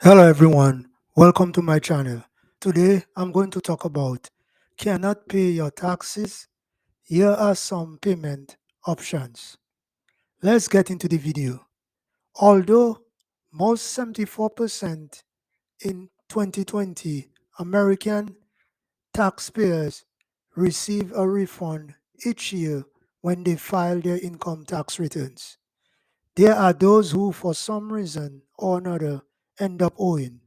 Hello everyone, welcome to my channel. Today I'm going to talk about cannot pay your taxes. Here are some payment options. Let's get into the video. Although most 74% in 2020 American taxpayers receive a refund each year when they file their income tax returns, there are those who for some reason or another end up owing.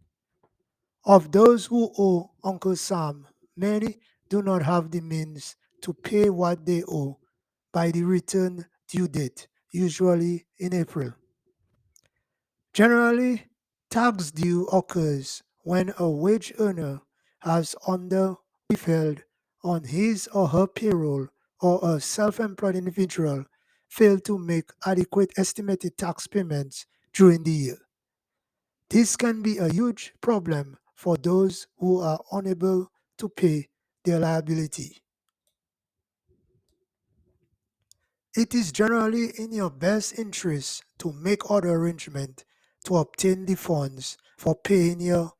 Of those who owe Uncle Sam, many do not have the means to pay what they owe by the return due date, usually in April. Generally, tax due occurs when a wage earner has under withheld on his or her payroll, or a self-employed individual failed to make adequate estimated tax payments during the year. This can be a huge problem for those who are unable to pay their liability. It is generally in your best interest to make other arrangements to obtain the funds for paying your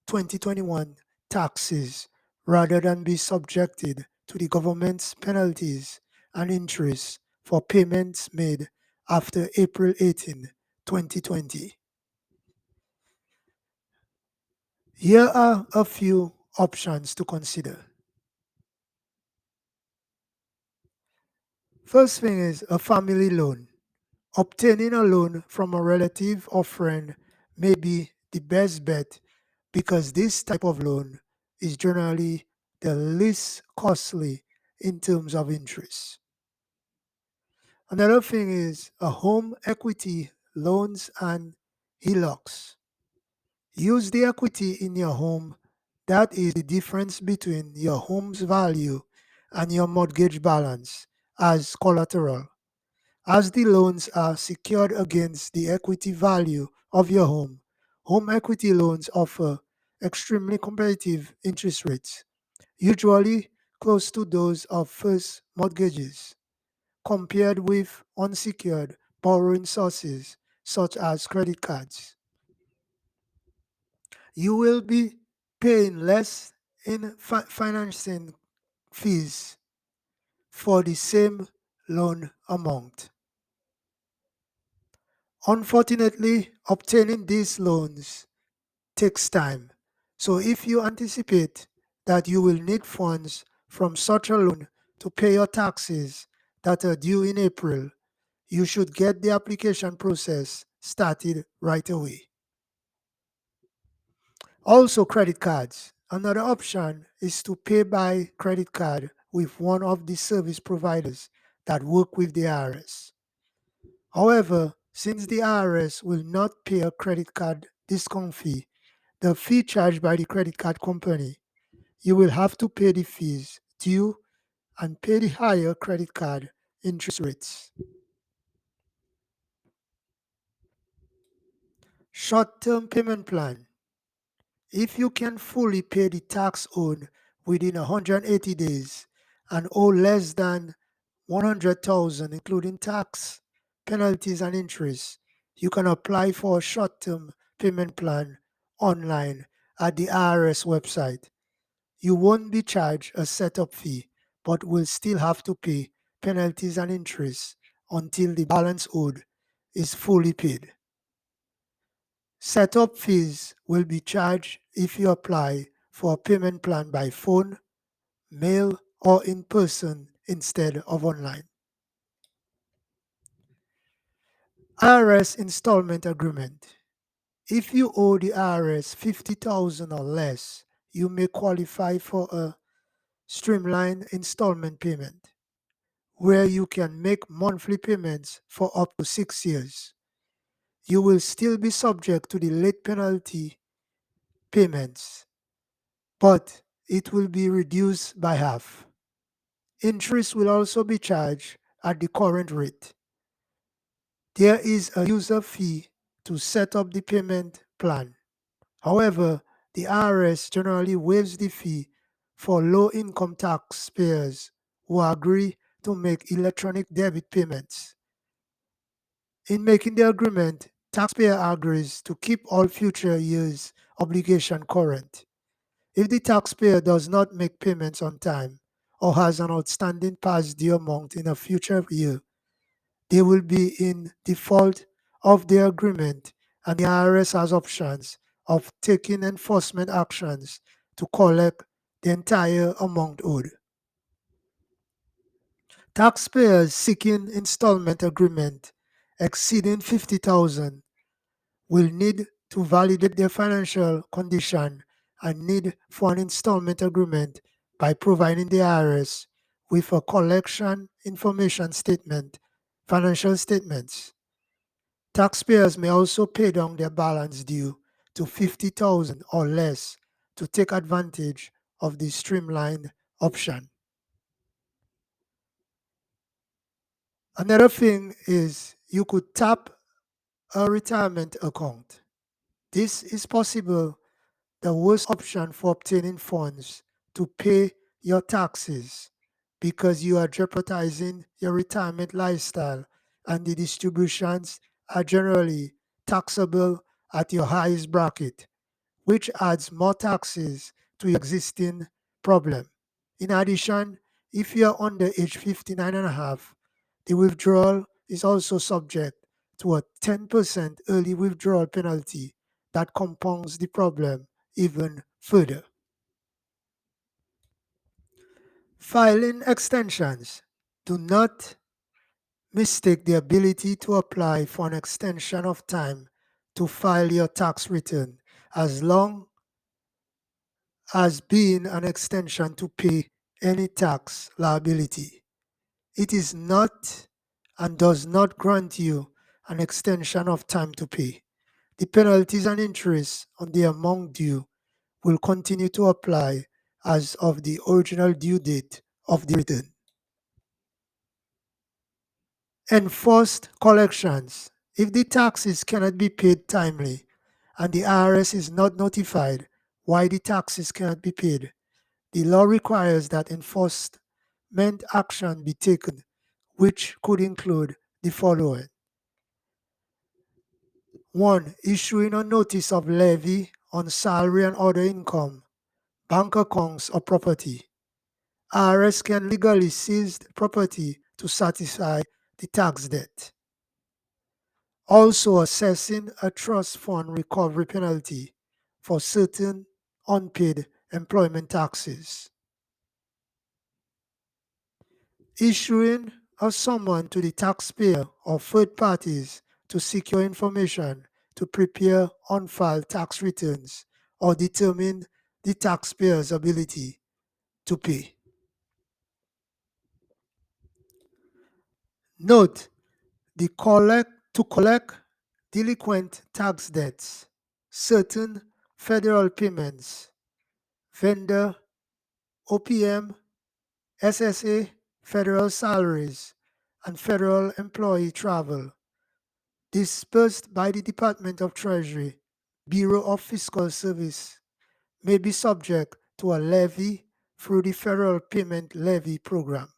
2021 taxes rather than be subjected to the government's penalties and interest for payments made after April 18, 2020. Here are a few options to consider. First thing is a family loan. Obtaining a loan from a relative or friend may be the best bet because this type of loan is generally the least costly in terms of interest. Another thing is a home equity loans and HELOCs. Use the equity in your home, that is the difference between your home's value and your mortgage balance, as collateral. As the loans are secured against the equity value of your home equity loans offer extremely competitive interest rates, usually close to those of first mortgages, compared with unsecured borrowing sources such as credit cards. You will be paying less in financing fees for the same loan amount. Unfortunately, obtaining these loans takes time. So if you anticipate that you will need funds from such a loan to pay your taxes that are due in April, you should get the application process started right away. Also, credit cards. Another option is to pay by credit card with one of the service providers that work with the IRS. However, since the IRS will not pay a credit card discount fee, the fee charged by the credit card company, you will have to pay the fees due and pay the higher credit card interest rates. Short term payment plan. If you can fully pay the tax owed within 180 days and owe less than 100,000 including tax, penalties and interest, you can apply for a short-term payment plan online at the IRS website. You won't be charged a setup fee but will still have to pay penalties and interest until the balance owed is fully paid. Setup fees will be charged if you apply for a payment plan by phone, mail, or in person instead of online. IRS installment agreement. If you owe the IRS 50,000 or less, you may qualify for a streamlined installment payment where you can make monthly payments for up to 6 years. You will still be subject to the late penalty payments, but it will be reduced by half. Interest will also be charged at the current rate. There is a user fee to set up the payment plan. However, the IRS generally waives the fee for low-income taxpayers who agree to make electronic debit payments. In making the agreement, taxpayer agrees to keep all future years' obligation current. If the taxpayer does not make payments on time or has an outstanding past due amount in a future year, they will be in default of their agreement, and the IRS has options of taking enforcement actions to collect the entire amount owed. Taxpayers seeking installment agreement exceeding 50,000 will need to validate their financial condition and need for an installment agreement by providing the IRS with a collection information statement, financial statements. Taxpayers may also pay down their balance due to 50,000 or less to take advantage of the streamlined option. Another thing is you could tap a retirement account. This is possible the worst option for obtaining funds to pay your taxes because you are jeopardizing your retirement lifestyle and the distributions are generally taxable at your highest bracket, which adds more taxes to your existing problem. In addition, if you are under age 59 and a half, the withdrawal is also subject to a 10% early withdrawal penalty that compounds the problem even further. Filing extensions. Do not mistake the ability to apply for an extension of time to file your tax return as long as being an extension to pay any tax liability. It is not and does not grant you an extension of time to pay. The penalties and interest on the amount due will continue to apply as of the original due date of the return. Enforced collections. If the taxes cannot be paid timely and the IRS is not notified why the taxes cannot be paid, the law requires that enforcement action be taken, which could include the following. 1. Issuing a notice of levy on salary and other income, bank accounts, or property. IRS can legally seize property to satisfy the tax debt. Also assessing a trust fund recovery penalty for certain unpaid employment taxes. Issuing a summons to the taxpayer or third parties to secure information to prepare unfiled tax returns or determine the taxpayer's ability to pay. Note: to collect delinquent tax debts, certain federal payments, vendor, OPM, SSA, federal salaries, and federal employee travel, disbursed by the Department of Treasury, Bureau of Fiscal Service, may be subject to a levy through the Federal Payment Levy Program.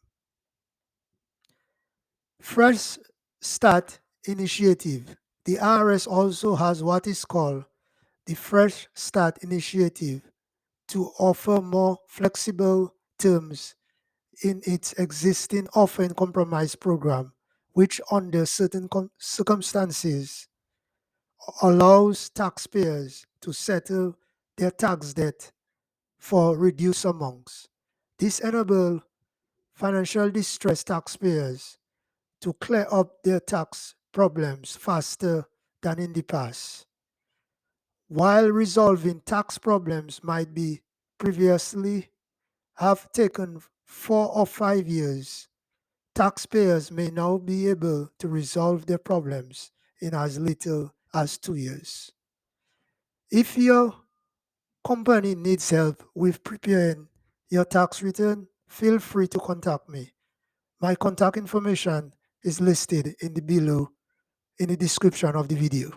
Fresh Start Initiative. The IRS also has what is called the Fresh Start Initiative to offer more flexible terms in its existing Offer in Compromise program, which under certain circumstances allows taxpayers to settle their tax debt for reduced amounts. This enables financial distressed taxpayers to clear up their tax problems faster than in the past. While resolving tax problems might be previously have taken 4 or 5 years, taxpayers may now be able to resolve their problems in as little as 2 years. If your company needs help with preparing your tax return, feel free to contact me. My contact information is listed below in the description of the video.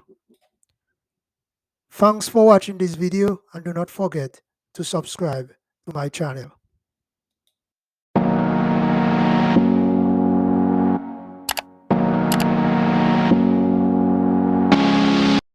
Thanks for watching this video and do not forget to subscribe to my channel.